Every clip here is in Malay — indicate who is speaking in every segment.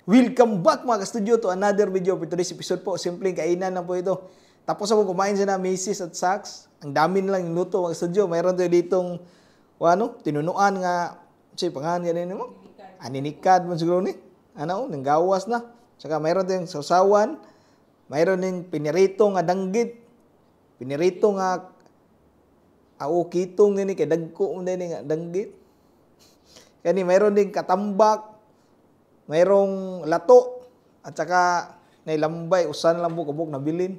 Speaker 1: Welcome back mga ka-studio to another video for today's episode po. Simpleng kainan na po ito. Tapos ako kumain sila Macy's at Saks. Ang dami nilang luto mga ka-studio. Mayroon tayo ditong tinunuan nga pangalan ganyan mo. Aninikad mo siguro ni. Nang gawas na. Saka mayroon tayong sausawan. Mayroon ding pinirito nga danggit. Pinirito nga kitong nini kay dagko nini nga danggit. Kani mayroon ding katambak. Mayroong lato at saka nailambay, usan lang po kabuk na bilin.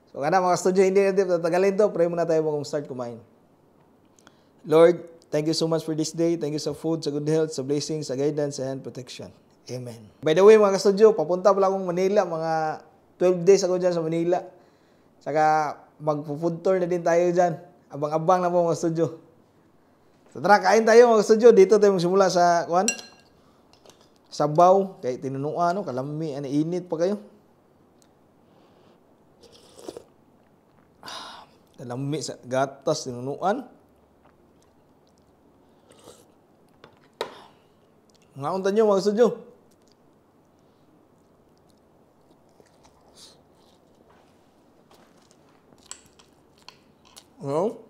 Speaker 1: So kana mga studio, hindi natin tatagalin to. Pray muna tayo kung start kumain. Lord, thank you so much for this day. Thank you sa food, sa good health, sa blessings, sa guidance, and protection. Amen. By the way mga studio, papunta pala akong Manila. Mga 12 days ako dyan sa Manila. Saka mag-food tour na din tayo dyan. Abang-abang na po mga studio. So tara, kain tayo mga studio. Dito tayo magsimula sa sabaw, kay tinunuan, kalami, init pa kayo. Kalami sa gatas, tinunuan. Ngauntan nyo mga studio. Ano?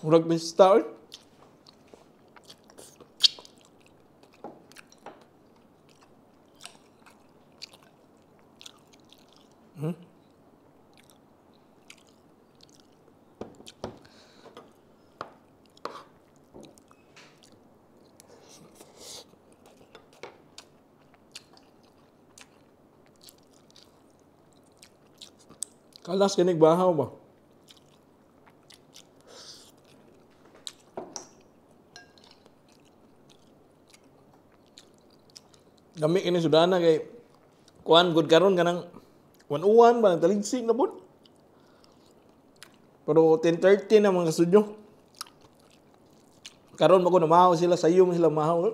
Speaker 1: Murag pista. Kalas kinig bahaw ba? Kami kini sudana kay kuan good karon kanang uwan ba taligsik na pud. Pero 10:30 na mga studio. Karon mako na mahaw sila sayo sila mahaw.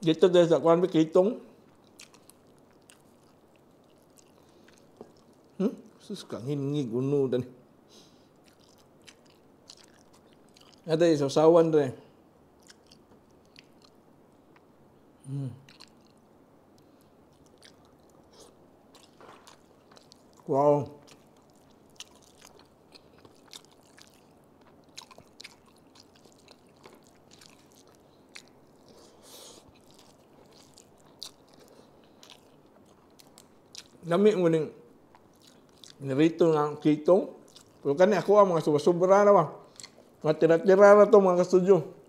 Speaker 1: Dito sa kuan bi kitong. Sus kang hingig uno dan. Ada sausawan re. Wow. Nami mo ning nirito nga kitong. Pero kani ako ang mga sobra-sobra na ba. Mga tira-tira na to mga ka-studio.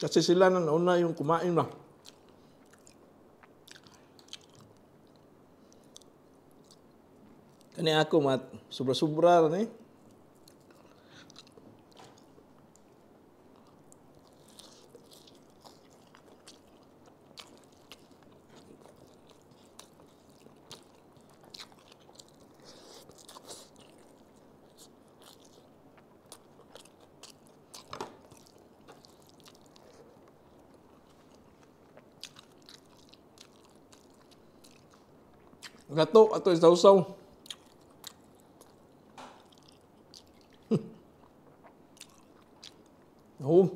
Speaker 1: Kasi sila na nauna yung kumain ba. Kani ako mat sobra-sobra na eh. Gato ato sausaw. Oh.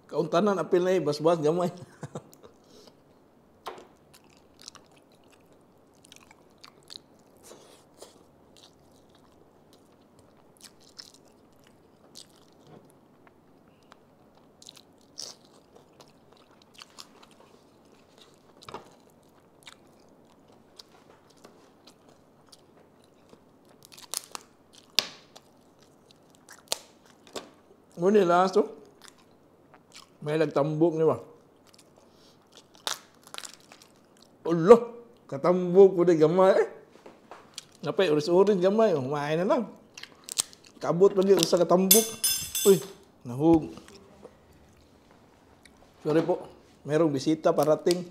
Speaker 1: Kauntanan apil na bas-bas gamay. Ngunit last to, may nagtambok niya ba? Ulo, katambok ko na gamay. Napay, oris-oris gamay. Humain na lang. Kabot lagi sa katambok. Uy, nahug. Sorry po, mayroong bisita parating.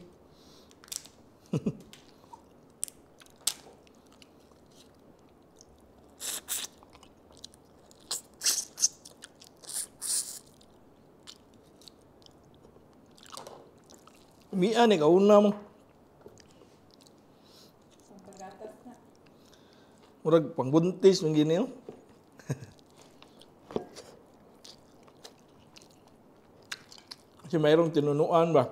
Speaker 1: Mia ni kauna mo. Murag pangbuntis ng gini. Kasi mayroong tinunuan ba?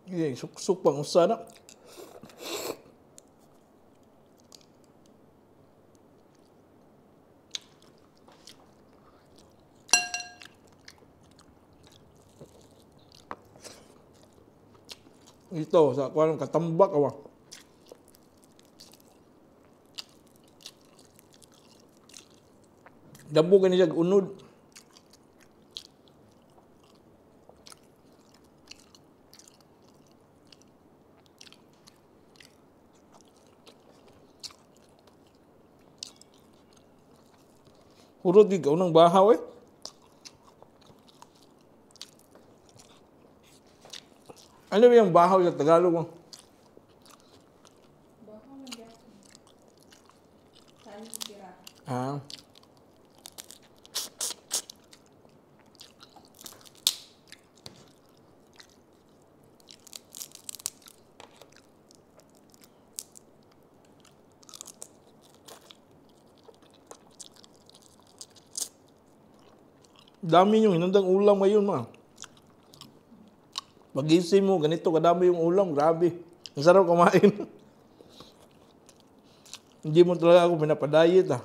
Speaker 1: Suksuk pang usa na. Ito, sa kuha ng katambak awa. Dabo ka niya unod. Hurot di ka unang bahaw eh. Ano ba yung bahaw sa Tagalog mo?
Speaker 2: Bahaw ng gato. Saan tira?
Speaker 1: Ah. Dami yung hinandang ulam ngayon, ma. Pag-isip mo, ganito kadami yung ulam, grabe. Ang sarap kumain. Hindi mo talaga ako pinapadayet, ah.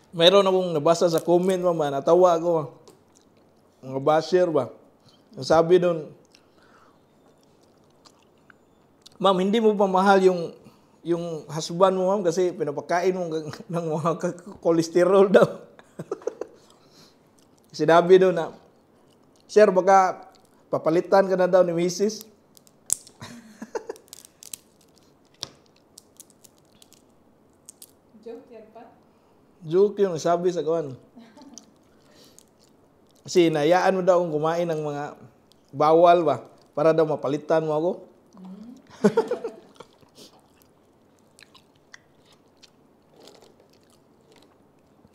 Speaker 1: Mayroon akong nabasa sa comment, mama, natawa ako, ah. Mga basher ba? Ang sabi doon, ma'am, hindi mo pa mahal yung husband mo, ma'am, kasi pinapakain mo ng mga kolesterol daw. Sinabi doon na, sir, baka papalitan ka na daw ni Mrs.
Speaker 2: Joke yan pa?
Speaker 1: Joke yung sabi sa kawan. Kasi nayaan mo daw akong kumain ng mga bawal ba, para daw mapalitan mo ako.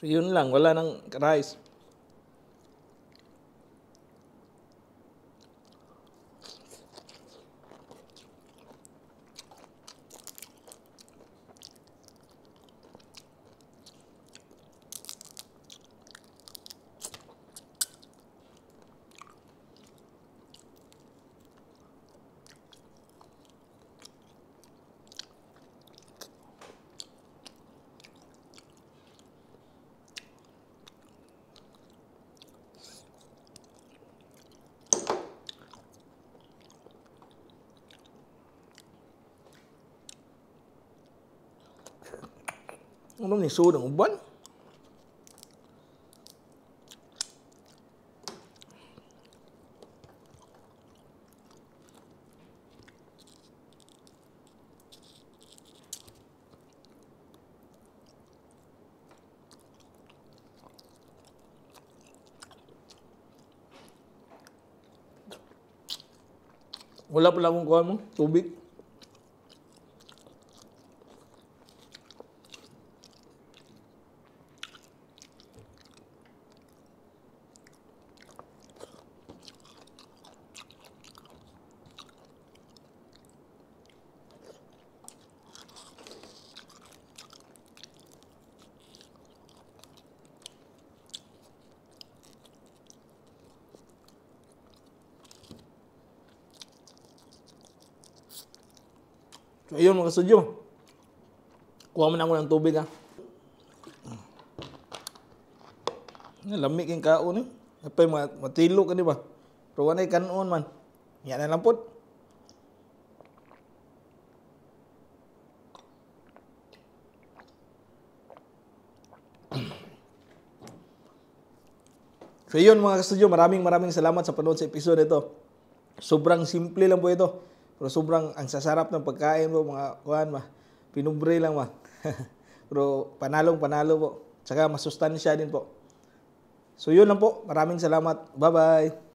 Speaker 1: So, yun lang, wala nang rice. Ano ni sud ang uban? Wala pala akong kuha mo, tubig. So, ayun mga studio. Kuha mo na ako ng tubig ha. Lamig yung kaon eh. Apay matilo ka di ba? Pero wanay kanon man. Yan na lang po. So yun mga kastudyo, maraming salamat sa panood sa episode ito. Sobrang simple lang po ito. Pero sobrang ang sasarap ng pagkain po mga kuhan ba. Pinubre lang ba. Pero panalo po. Tsaka masustansya din po. So yun lang po. Maraming salamat. Bye-bye.